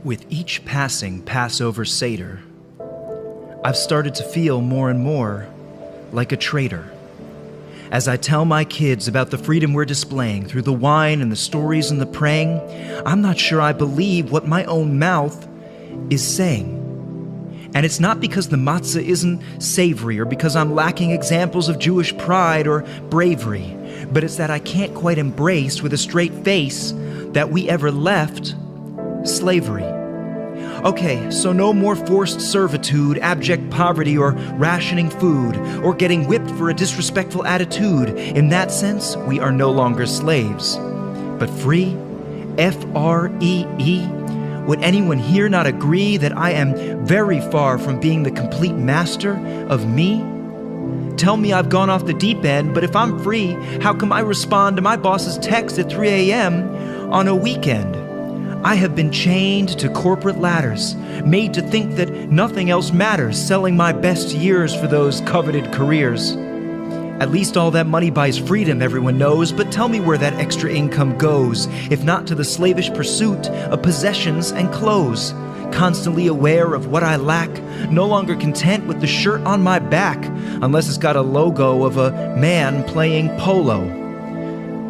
With each passing Passover Seder, I've started to feel more and more like a traitor. As I tell my kids about the freedom we're displaying through the wine and the stories and the praying, I'm not sure I believe what my own mouth is saying. And it's not because the matzah isn't savory or because I'm lacking examples of Jewish pride or bravery, but it's that I can't quite embrace with a straight face that we ever left slavery. Okay, so no more forced servitude, abject poverty, or rationing food, or getting whipped for a disrespectful attitude. In that sense, we are no longer slaves. But free? F-R-E-E? Would anyone here not agree that I am very far from being the complete master of me? Tell me I've gone off the deep end, but if I'm free, how come I respond to my boss's text at 3 a.m. on a weekend? I have been chained to corporate ladders, made to think that nothing else matters, selling my best years for those coveted careers. At least all that money buys freedom, everyone knows, but tell me where that extra income goes, if not to the slavish pursuit of possessions and clothes. Constantly aware of what I lack, no longer content with the shirt on my back, unless it's got a logo of a man playing polo.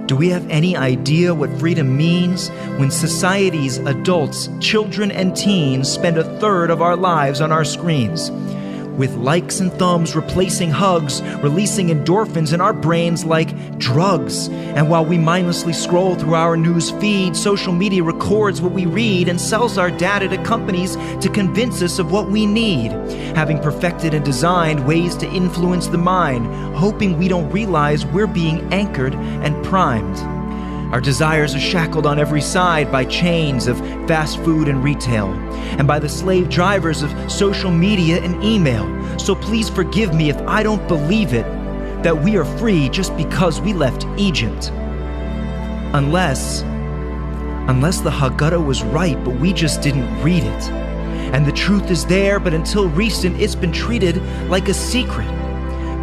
Do we have any idea what freedom means when society's adults, children, and teens spend a third of our lives on our screens? With likes and thumbs replacing hugs, releasing endorphins in our brains like drugs. And while we mindlessly scroll through our news feed, social media records what we read and sells our data to companies to convince us of what we need, having perfected and designed ways to influence the mind, hoping we don't realize we're being anchored and primed. Our desires are shackled on every side by chains of fast food and retail, and by the slave drivers of social media and email. So please forgive me if I don't believe it, that we are free just because we left Egypt. Unless the Haggadah was right, but we just didn't read it. And the truth is there, but until recent, it's been treated like a secret.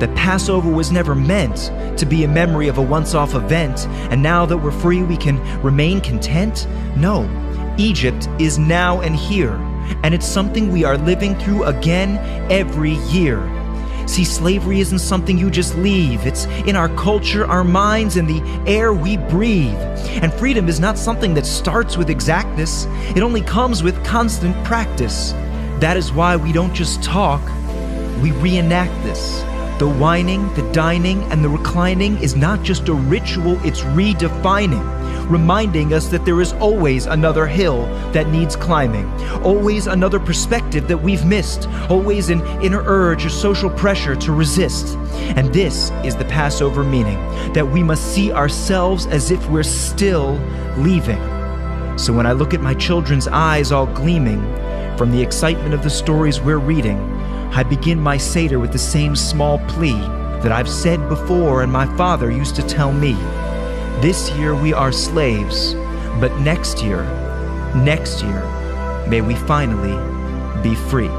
That Passover was never meant to be a memory of a once-off event, and now that we're free, we can remain content? No, Egypt is now and here, and it's something we are living through again every year. See, slavery isn't something you just leave. It's in our culture, our minds, and the air we breathe. And freedom is not something that starts with exactness. It only comes with constant practice. That is why we don't just talk, we reenact this. The whining, the dining, and the reclining is not just a ritual, it's redefining, reminding us that there is always another hill that needs climbing, always another perspective that we've missed, always an inner urge or social pressure to resist. And this is the Passover meaning, that we must see ourselves as if we're still leaving. So when I look at my children's eyes all gleaming from the excitement of the stories we're reading, I begin my Seder with the same small plea that I've said before and my father used to tell me. This year we are slaves, but next year, may we finally be free.